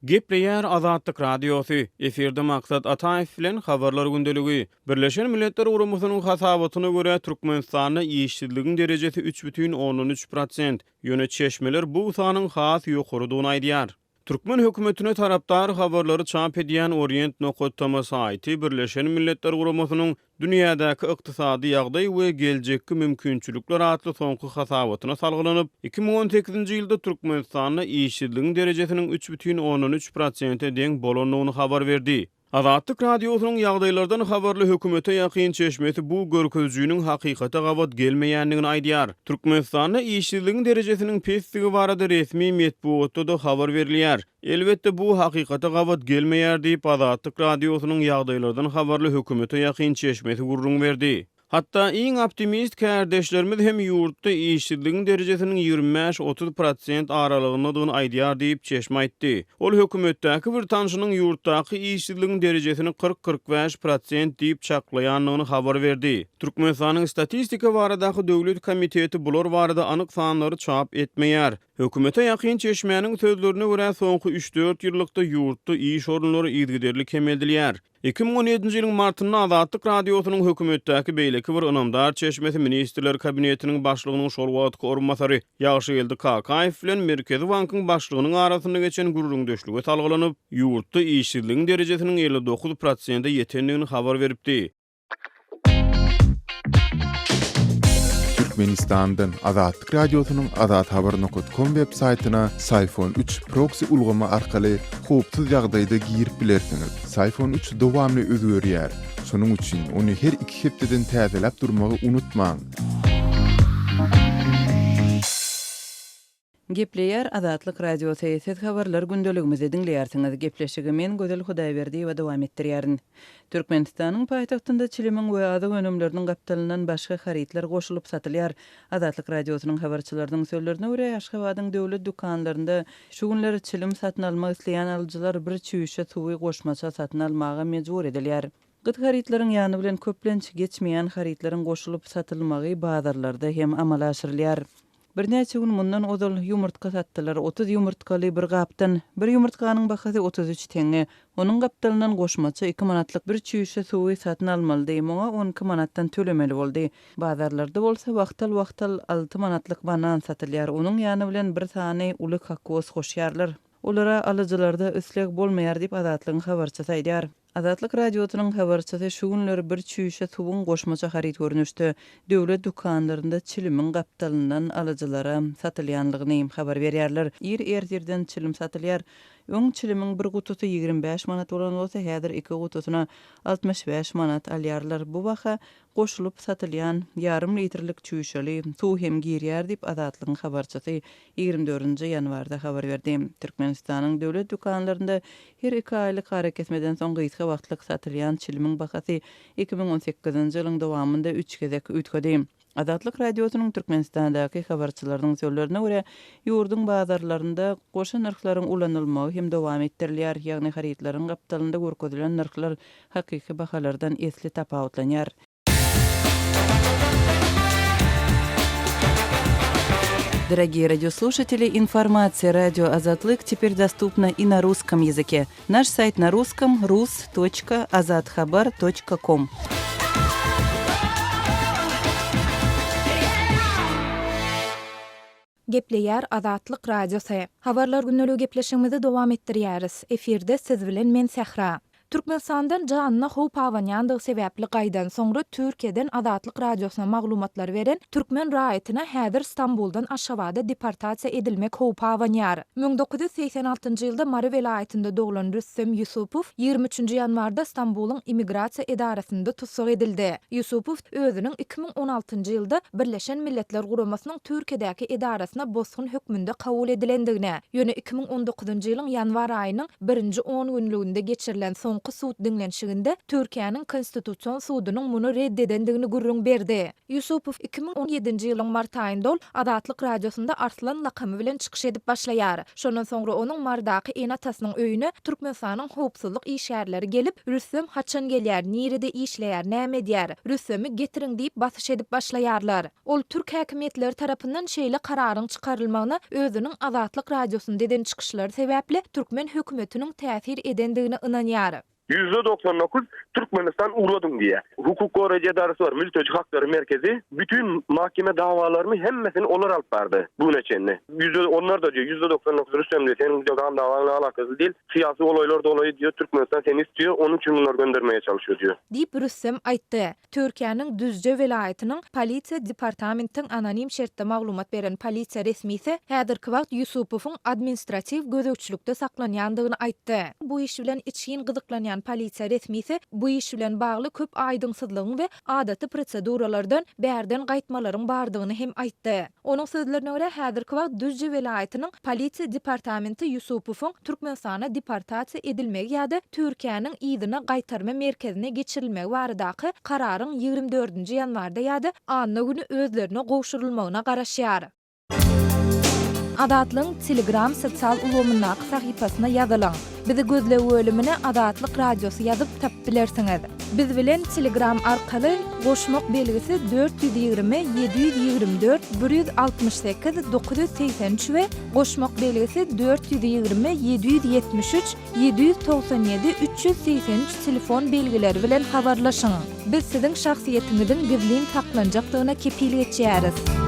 Gepleýär Azatlyk Radiosu. Eferde maksat Ataýew bilen habarlar gündeligi. Birleşen Milletler Guramasynyň hasabatyna görä Türkmenistanda işsizligiň derejesi 3,13%. Ýöneçmeler bu sanyň has ýokarydygyny aýdýar. Türkmen hökümetine tarapdar habarlary çap edýän Orient.com saýty Birleşen Milletler Guramasynyň dünýädäki ykdysady ýagdaý we geljekki mümkinçilikler atly soňky hasabatyna salgylanyp, 2018-nji ýylda Türkmenistanda işsizligiň derejesiniň 3,13% deň bolanyny habar berdi. Azatlyk Radiosynyň ýagdaýlardan habarly hökümete ýakyn çeşmesi bu görkezjüniň hakykata gawat gelmeýändigini aýdýar. Türkmenistanda işsizligiň derejesiniň pestligi barada resmi medeniýetde da habar berilýär. Elbetde bu hakykata gawat gelmeýär diýip Azatlyk Radiosynyň ýagdaýlardan habarly hökümete ýakyn çeşmesi gurrun berdi. Hatta iň optimist kärdeşlerimiz hem ýurtda işsizligiň derejesiniň 25-30% aralygyndadygyny aýdýar diýip çeşme aýtdy. Ol hökümetdäki bir tanşynyň ýurtdaky işsizligiň derejesini 40-45% diýip çaklaýanlygyny habar berdi. Türkmenistanyň statistika baradaky döwlet komiteti bular barada anyk sanlary çap etmeýär. Hökümete ýakyn çeşmäniň sözlerine görä soňky 3-4 ýyllykda ýurtda iş orunlary ýygyderli kemeldilýär. 2017-nji ýylyň martynda Azatlyk Radiosynyň hökümetdäki beýleki bir ynamdar çeşmesi ministrler kabinetiniň başlygynyň şol wagtky orunmasary Ýagşygeldi Kakaýew bilen Merkezi Bankyň başlygynyň arasynda geçen gurrundeşlige talgylanyp, ýurtda işsizligiň derejesiniň 59% ýetendigini habar beripdi. Türkmenistan'dan Azatlyk Radiosynyň azathabar.com web saýtyna Sayfon 3 proxy ulgama arkaly howpsuz ýagdaýda girip bilersiňiz. Sayfon 3 dowamly özgörýär. Şonuň üçin ony her 2 hepdeden täzeläp durmagy unutmaň. Gepleýär Azatlyk Radiosu ses habarlar gündeligimizi dinleýärsiňiz. Gepleşigi men Gözel Hudaýberdi we dowam etdirýärin. Türkmenistanyň paýtagtynda çilimin we azyk önümleriniň gapdalynan başga haritler goşulyp satylýar. Azatlyk Radiosynyň habarçylarynyň sözlerine görä Aşgabatyň döwlet dukanlarynda şu günleri çilim satyn almak isleýän alyjylar bir çüýüşe suwy goşmaça satyn almaga mejbur edilýär. Gyt haritleriň ýany bilen köplenç geçmeýän haritleriň goşulyp satylmagy bazarlarda hem amala aşyrylýar. Bir näçe gün mundan odal ýumurtka satdylar. 30 ýumurtkaly bir gapdan bir ýumurtkanyň bahasy 33 teňe. Onuň gapdalynan goşmaça 2 manatlyk bir çüýüşe suwy satyn almaly. Moňa 12 manatdan tölemeli boldy. Bazarlarda bolsa wagtal 6 manatlyk banan satylýar. Onuň ýany bilen bir sany uly kakos goşýarlar. Olara alyjylarda üstlek bolmaýar diýip Azatlygyň habarçysy aýdýar. Azatlyk Radiosynyň habarçysy şu günleri bir çüýüşe suwuň goşmaça harit görnüşdi. Döwlet dukanlarynda çilimin gapdalynan alyjylara satylýanlygyny habar berýärler. Ertirden çilim satylýar. Öň çilimiň bir gutusy 25 manat bolan bolsa, häzir 2 gutusyna 65 manat alýarlar. Bu baha goşulyp satylýan ýarym litrlik çüýüşeli suw hem girýär diýip Azatlygyň habarçysy 24-nji ýanwarda habar berdi. Türkmenistanyň döwlet dukanlarynda her 2 aýlyk hareketmeden soň gysga wagtlyk satylýan çilimiň bahasy 2018-nji ýylyň dowamında 3 gezek ütgedi. Azatlyk Radiosynyň Türkmenistandaky habarçylarynyň sözlerine görä ýurdun bazarlarynda goşa narhlaryň ulanylmagy hem dowam etdirilýär. Ýagny haritlaryň gapdalynda görkezilen narhlar hakyky bahalardan esli tapawutlanýar. Дорогие радиослушатели, информация радио «Азатлык» теперь доступна и на русском языке. Наш сайт на русском rus.azathabar.com. Gepleýär Azatlyk Radiosu. Habarlar günneligi gepleşigimizi dowam etdirýäris. Eferde siz bilen men Sähra. Türkmenistandan janyna howp awanýandygy sebäpli gaýdan soňra Türkiýeden Azatlyk Radiosyna maglumatlar beren Türkmen raýatyna häzir Stambuldan Aşgabatda deportasiýa edilmek howp awanýar. 1986-njy ýylda Mary welaýatynda doglan Rüstem Ýusupow 23-nji ýanwarda Stambulyň immigrasiýa edarasynda tutsak edildi. Ýusupow özüniň 2016-njy ýylda Birleşen Milletler Guramasynyň Türkiýedäki edarasyna bosgun hökmünde kabul edilendigine, ýöne 2019-njy ýylyň ýanwar aýynyň 1-nji 10 günlüginde geçirilen soňky suud diňlenşiginde Türkiýanyň Konstitusiýon sudunyň muny reddedendigini gurrun berdi. Yusupow 2017-nji ýylyň mart aýynda ol Adatlyk radiosunda Arslan lakamy bilen çykyş edip başlaýar. Şondan soňra onuň mardaky enatasynyň öýüne Türkmenistanyň howpsuzlyk işgärleri gelip, Rüssem haçan gelýär, nirede işleýär, näme edýär, Rüssemi getirin diýip basyş edip başlaýarlar. Ol Türk häkimetleri tarapyndan şeýle kararyň çykarylmagyna özüniň Adatlyk radiosunda eden çykyşlary sebäpli Türkmen hökümetiniň täsir edendigine ynanýar. %99 Türkmenistan uğradım diye. Hukuk Korece Idaresi var, Mülteci Hakları Merkezi. Bütün mahkeme davalarını hemmesini onlar alıp verdi bu neçenli. Onlar da diyor %99 Rüstem diyor, senin diyor davanla alakası değil. Siyasi olaylar dolayı diyor Türkmenistan seni istiyor, onun için bunlar göndermeye çalışıyor diyor. Diýip Rüssem aýtdy. Türkiýanyň Düzce welaýatynyň polisiýa departamentiň anonim şertde maglumat beren polisiýa resmisi häzirki wagt Yusupowyň administrativ gözegçilikde saklanýandygyny aýtdy. Bu iş bilen içiň gyzyklanýan polisiýa resmisi bu iş bilen bagly köp aýdymsyzlygyň we adaty proseduralardan bärden gaýtmalaryň bardygyny hem aýtdy. Onuň sözlerine görä häzirki wagt Düzce welaýatynyň polisiýa departamenti Yusupowyň Türkmenistana deportasiýa edilmegi ýa-da Türkiýanyň ýygyna gaýtarma merkezine geçirilmegi baradaky kararyň 24-nji ýanwarda ýa-da anna güni özlerine gowşurulmagyna garaşýar. Adatlyň Telegram sosial ulgamynyň sahypasyna ýazylaň. Bizi gözle bölümine Adatlyk radiosu ýazyp tap bilersiňiz. Biz bilen Telegram arkaly goşmak belgisi 420 724 168 983 we goşmak belgisi 420 773 797 383 telefon belgileri bilen habarlaşyň. Biz siziň şahsiýetiniziň gizlin saklanjakdygyna kepil etýäris.